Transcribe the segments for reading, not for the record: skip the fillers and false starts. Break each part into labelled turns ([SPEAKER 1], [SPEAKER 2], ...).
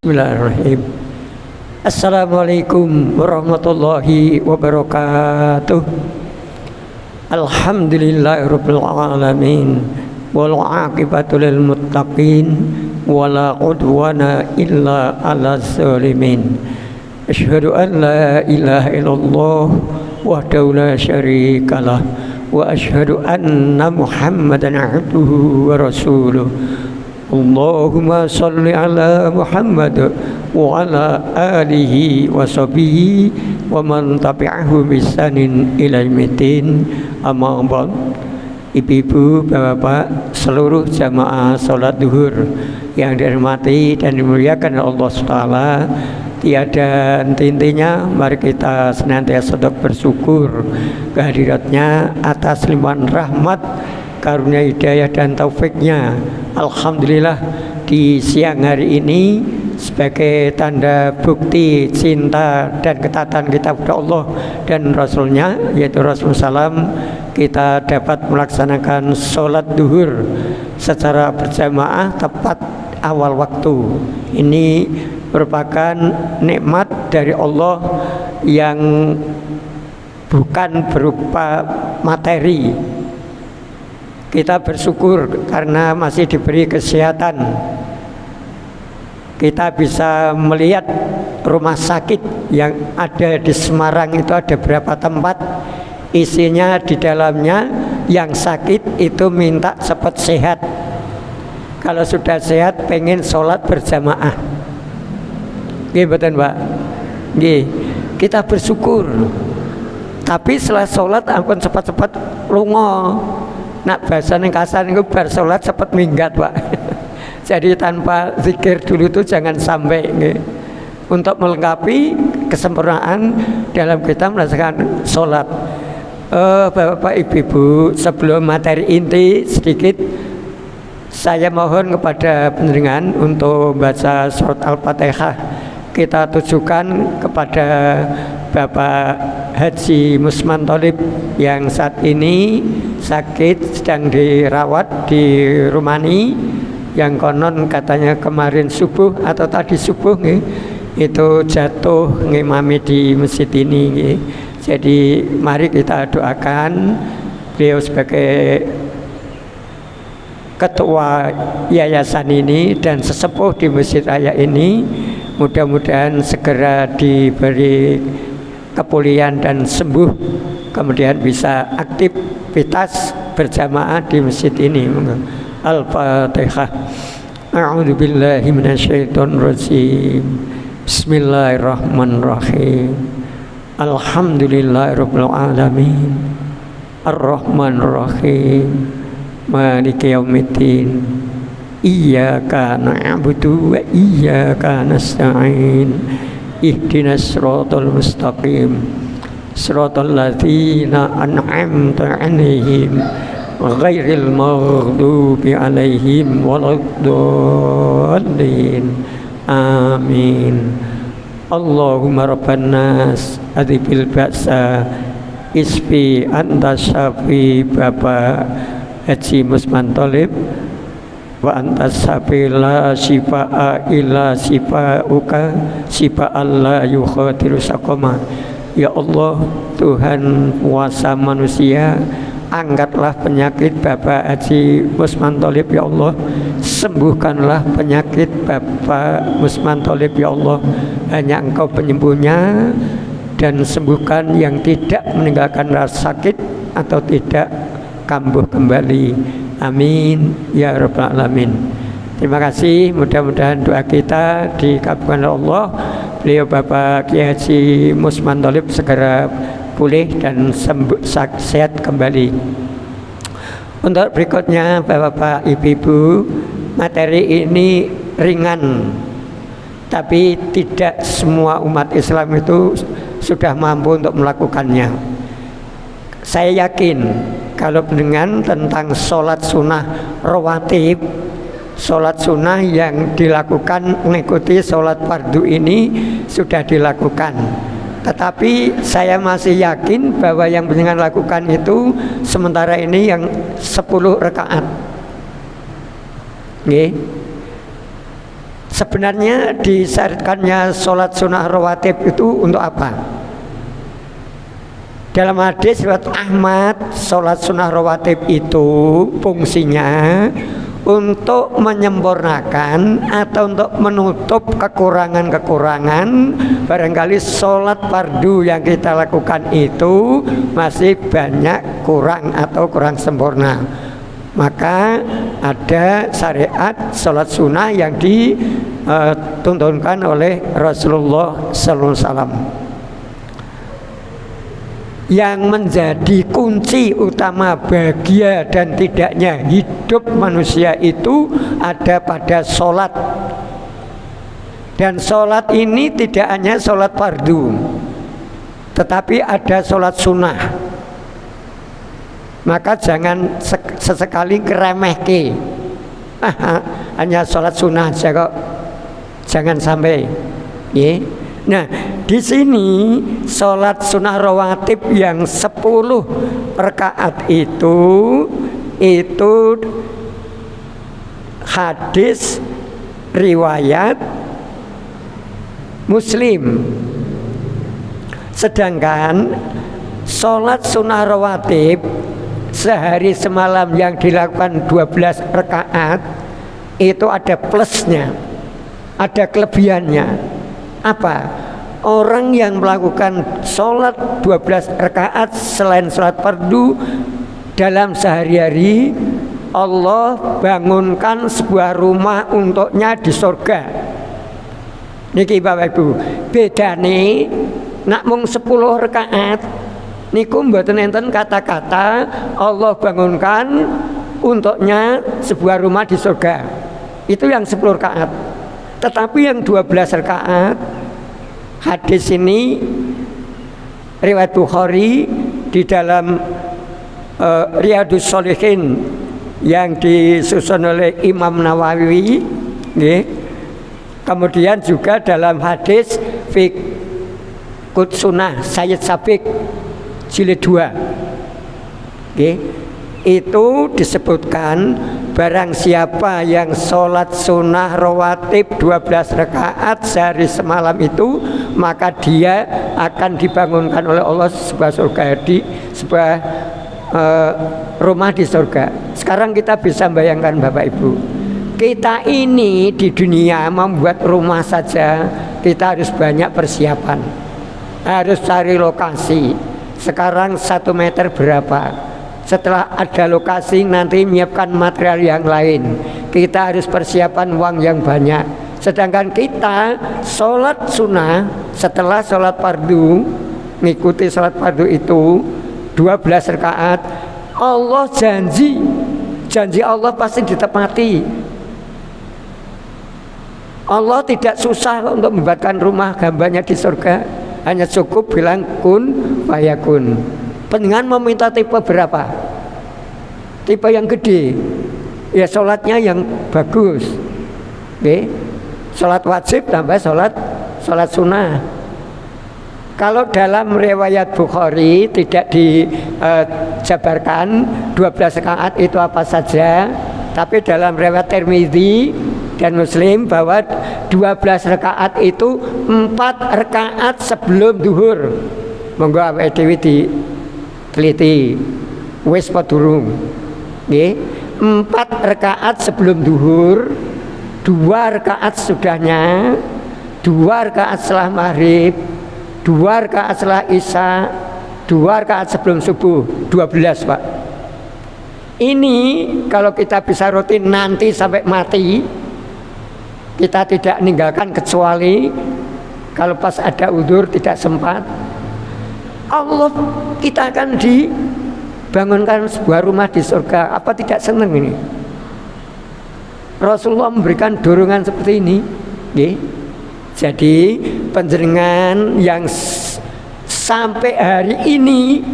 [SPEAKER 1] Bismillahirrahmanirrahim. Assalamualaikum warahmatullahi wabarakatuh. Alhamdulillahirabbil alamin wal aqibatu lil muttaqin wala udwana illa 'alal zalimin. Asyhadu an la ilaha illallah wahdahu la syarikalah wa asyhadu anna Muhammadan 'abduhu wa rasuluh. Allahumma salli ala Muhammad wa ala alihi wa sahbihi wa man tabi'ahu bisanin ila yaumiddin. Amma ba'd. Ibu-ibu, bapak-bapak, seluruh jamaah salat zuhur yang dirahmati dan dimuliakan Allah SWT, tiada henti-hentinya mari kita senantiasa bersyukur kehadiratnya atas limpahan rahmat, karunia hidayah dan taufiknya. Alhamdulillah di siang hari ini sebagai tanda bukti cinta dan ketaatan kita kepada Allah dan Rasulnya, yaitu Rasulullah SAW, kita dapat melaksanakan sholat duhur secara berjamaah tepat awal waktu. Ini merupakan nikmat dari Allah yang bukan berupa materi. Kita bersyukur karena masih diberi kesehatan. Kita bisa melihat rumah sakit yang ada di Semarang itu ada berapa tempat. Isinya di dalamnya yang sakit itu minta cepat sehat. Kalau sudah sehat pengen sholat berjamaah. Nggih betul Pak? Nggih. Kita bersyukur. Tapi setelah sholat ampun cepat-cepat lunga. Nak bahasanya kasar itu bar sholat cepat minggat Pak. Jadi tanpa zikir dulu itu jangan sampai nih. Untuk melengkapi kesempurnaan dalam kita melaksanakan sholat. Bapak ibu-ibu, sebelum materi inti sedikit, saya mohon kepada pendengar untuk baca surat Al-Fatihah. Kita tujukan kepada Bapak Haji Musman Tholib yang saat ini sakit, sedang dirawat di Rumani, yang konon katanya kemarin subuh atau tadi subuh nih, itu jatuh ngimami di masjid ini nih. Jadi mari kita doakan beliau sebagai ketua yayasan ini dan sesepuh di masjid raya ini, mudah-mudahan segera diberi kepulihan dan sembuh, kemudian bisa aktivitas berjamaah di masjid ini. Al-Fatihah. A'udzu billahi minasyaitonir rajim. Bismillahirrahmanirrahim. Alhamdulillahirabbil alamin. Ar-Rahmanir Rahim. Maliki yaumiddin. Iyyaka na'budu wa iyyaka nasta'in. Ihdinas siratal mustaqim. Siratal ladzina an'amta 'alaihim ghairil maghdubi 'alaihim waladdallin. Amin. Allahumma rabban nas adhibil ba'sa isfi anta syafi. Bapak Haji Musman Tholib, wa anta syafi la syifaa illa syifauka syifaan la yughadiru saqama. Ya Allah, Tuhan puasa manusia, angkatlah penyakit Bapak Haji Musman Tholib ya Allah. Sembuhkanlah penyakit Bapak Musman Tholib ya Allah. Hanya Engkau penyembuhnya, dan sembuhkan yang tidak meninggalkan rasa sakit atau tidak kambuh kembali. Amin ya rabbal alamin. Terima kasih, mudah-mudahan doa kita dikabulkan oleh Allah. Beliau Bapak Kiai Haji Musman Tholib segera pulih dan sembuh, sehat kembali. Untuk berikutnya Bapak Ibu, materi ini ringan, tapi tidak semua umat Islam itu sudah mampu untuk melakukannya. Saya yakin kalau dengan tentang sholat sunnah rawatib, sholat sunnah yang dilakukan mengikuti sholat fardu ini sudah dilakukan. Tetapi saya masih yakin bahwa yang dengan lakukan itu sementara ini yang 10 rakaat. Nggih. Sebenarnya disyariatkannya sholat sunnah rawatib itu untuk apa? Dalam hadis riwayat Ahmad, sholat sunnah rawatib itu fungsinya untuk menyempurnakan atau untuk menutup kekurangan-kekurangan. Barangkali sholat fardu yang kita lakukan itu masih banyak kurang atau kurang sempurna, maka ada syariat sholat sunnah yang dituntunkan oleh Rasulullah sallallahu alaihi wasallam. Yang menjadi kunci utama bahagia dan tidaknya hidup manusia itu ada pada sholat. Dan sholat ini tidak hanya sholat fardu, tetapi ada sholat sunnah. Maka jangan sesekali ngeremehke, hanya sholat sunnah saja kok, jangan sampai. Nah, di sini sholat sunnah rawatib yang 10 rakaat itu hadis riwayat Muslim. Sedangkan sholat sunnah rawatib sehari semalam yang dilakukan 12 rakaat itu ada plusnya, ada kelebihannya. Apa? Orang yang melakukan sholat 12 rakaat selain sholat fardu dalam sehari-hari, Allah bangunkan sebuah rumah untuknya di surga. Niki Bapak Ibu, bedane nak mung 10 rakaat niku mboten enten kata-kata Allah bangunkan untuknya sebuah rumah di surga. Itu yang 10 rakaat. Tetapi yang 12 rakaat, hadis ini riwayat Bukhari di dalam Riyadhus Shalihin yang disusun oleh Imam Nawawi, kemudian juga dalam hadis Fiqh Sunnah Sayyid Sabiq jilid 2, itu disebutkan barang siapa yang sholat sunnah rawatib 12 rakaat sehari semalam itu, maka dia akan dibangunkan oleh Allah sebuah surga, di sebuah rumah di surga. Sekarang kita bisa bayangkan Bapak Ibu, kita ini di dunia membuat rumah saja kita harus banyak persiapan, harus cari lokasi. Sekarang 1 meter berapa? Setelah ada lokasi nanti menyiapkan material yang lain, kita harus persiapan uang yang banyak. Sedangkan kita sholat sunnah setelah sholat fardu, mengikuti sholat fardu itu 12 rakaat, Allah janji Allah pasti ditepati. Allah tidak susah untuk membuatkan rumah hambanya di surga, hanya cukup bilang kun fayakun. Dengan meminta tipe berapa? Tipe yang gede, ya sholatnya yang bagus. Sholat wajib tambah sholat sunnah. Kalau dalam riwayat Bukhari tidak dijabarkan 12 rakaat itu apa saja, tapi dalam riwayat Tirmidzi dan Muslim bahwa 12 rakaat itu 4 rakaat sebelum duhur. Monggo awake dhewe teliti wis padurung nggih, 4 rakaat sebelum duhur, 2 rakaat sudahnya, 2 rakaat setelah maghrib, 2 rakaat setelah isya, 2 rakaat sebelum subuh, 12 Pak. Ini kalau kita bisa rutin nanti sampai mati, kita tidak meninggalkan kecuali kalau pas ada udzur tidak sempat, Allah kita akan dibangunkan sebuah rumah di surga. Apa tidak senang ini? Rasulullah memberikan dorongan seperti ini. Jadi panjenengan yang sampai hari ini,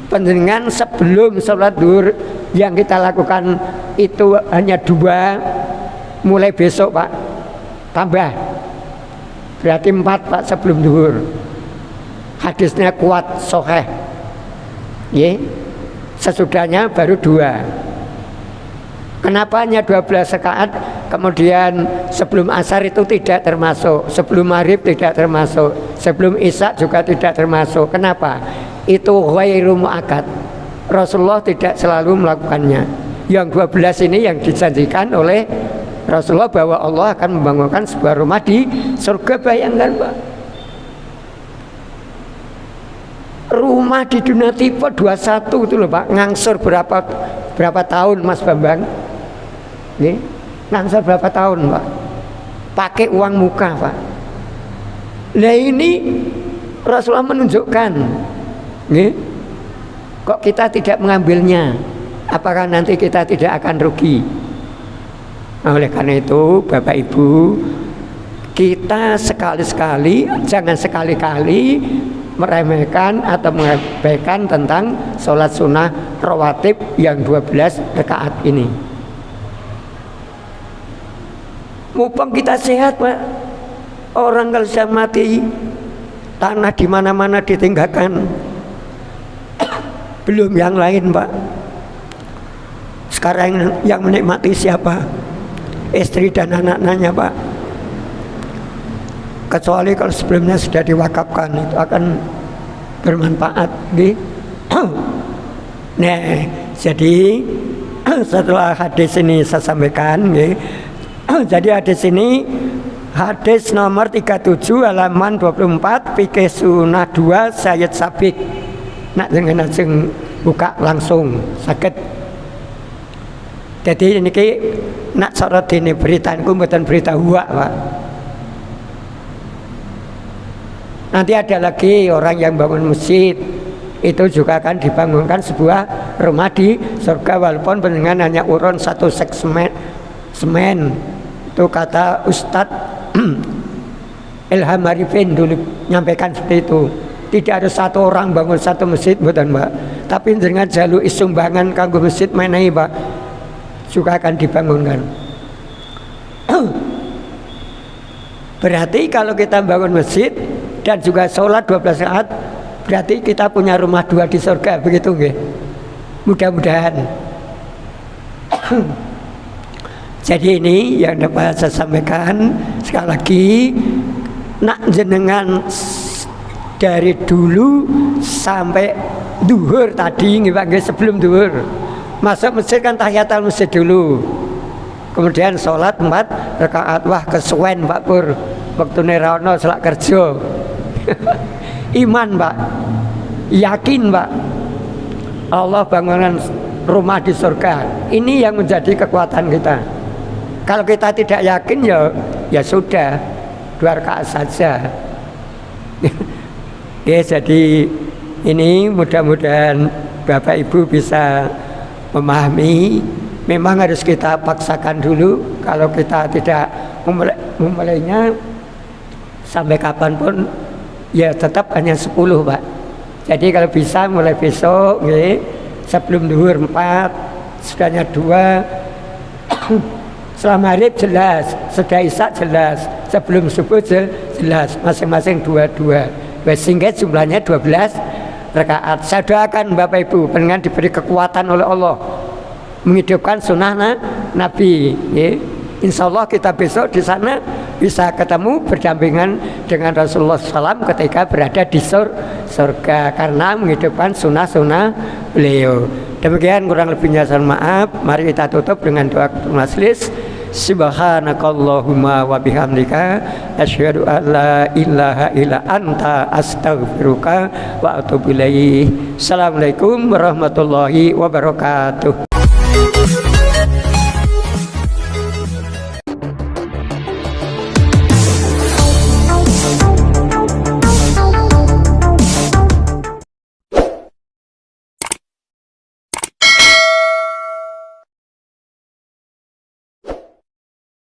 [SPEAKER 1] panjenengan sebelum sholat duhur yang kita lakukan itu hanya 2, mulai besok Pak tambah, berarti 4 Pak sebelum duhur. Hadisnya kuat, sahih. Sesudahnya baru 2. Kenapa hanya 12 rakaat? kemudian sebelum asar itu tidak termasuk, sebelum maghrib tidak termasuk, sebelum isya juga tidak termasuk. Kenapa? Itu ghairu muakkad. Rasulullah tidak selalu melakukannya. Yang 12 ini yang dijanjikan oleh Rasulullah bahwa Allah akan membangunkan sebuah rumah di surga. Bayangkan Pak, rumah di dunia tipe 21 itu loh Pak, ngangsur berapa tahun Mas Bambang? Nih, ngangsur berapa tahun Pak? Pakai uang muka Pak. Nah ini Rasulullah menunjukkan, nih, kok kita tidak mengambilnya? Apakah nanti kita tidak akan rugi? Oleh karena itu Bapak Ibu, kita sekali-sekali, jangan sekali-kali meremehkan atau mengabaikan tentang sholat sunnah rawatib yang 12 rakaat ini. Mumpung kita sehat Pak, orang kalau sudah mati tanah di mana-mana ditinggalkan. Belum yang lain Pak. Sekarang yang menikmati siapa? Istri dan anak-anaknya Pak. Kecuali kalau sebelumnya sudah diwakafkan, itu akan bermanfaat. Nah, jadi setelah hadis ini saya sampaikan, jadi hadis ini hadis nomor 37 halaman 24 fikih sunnah 2 Sayyid Sabik. Nak dengan langsung buka langsung sakit. Jadi ini nak sorot ini beritaanku bukan berita huak Pak. Nanti ada lagi orang yang bangun masjid, itu juga akan dibangunkan sebuah rumah di surga walaupun dengan hanya urun 1 sek semen. Itu kata Ustadz Ilham Arifin dulu nyampaikan seperti itu. Tidak ada satu orang bangun satu masjid bukan Mbak, tapi dengan jalur sumbangan kanggo masjid menai Pak juga akan dibangunkan. Berarti kalau kita bangun masjid dan juga sholat 12 rakaat, berarti kita punya rumah 2 di surga, begitu nggih? Mudah-mudahan. Jadi ini yang dapat saya sampaikan sekali lagi, nak jenengan dari dulu sampai duhur tadi nggih Pak, sebelum duhur masuk masjid kan tahiyatul masjid dulu, kemudian sholat 4 rakaat. Wah kesuwen Pak Pur, waktu nerono selak kerja. Iman Pak, yakin Pak, Allah bangunan rumah di surga. Ini yang menjadi kekuatan kita. Kalau kita tidak yakin ya sudah 2 rakaat saja. Ya, jadi ini mudah-mudahan Bapak Ibu bisa memahami. Memang harus kita paksakan dulu. Kalau kita tidak memulainya sampai kapanpun ya tetap hanya 10 Pak. Jadi kalau bisa mulai besok sebelum duhur 4, sudahnya 2, setelah maghrib jelas, setelah isya jelas, sebelum subuh jelas, masing-masing 2-2. Sehingga jumlahnya 12 rakaat. Saya doakan Bapak Ibu dengan diberi kekuatan oleh Allah menghidupkan sunnah Nabi. Insya Allah kita besok di sana bisa ketemu berdampingan dengan Rasulullah SAW ketika berada di surga karena menghidupkan sunnah-sunnah beliau. Demikian kurang lebihnya saya maaf. Mari kita tutup dengan doa majelis. Subhanakallahumma wa bihamdika asyhadu an la ilaha illa anta astaghfiruka wa atubu ilaik. Assalamualaikum warahmatullahi wabarakatuh.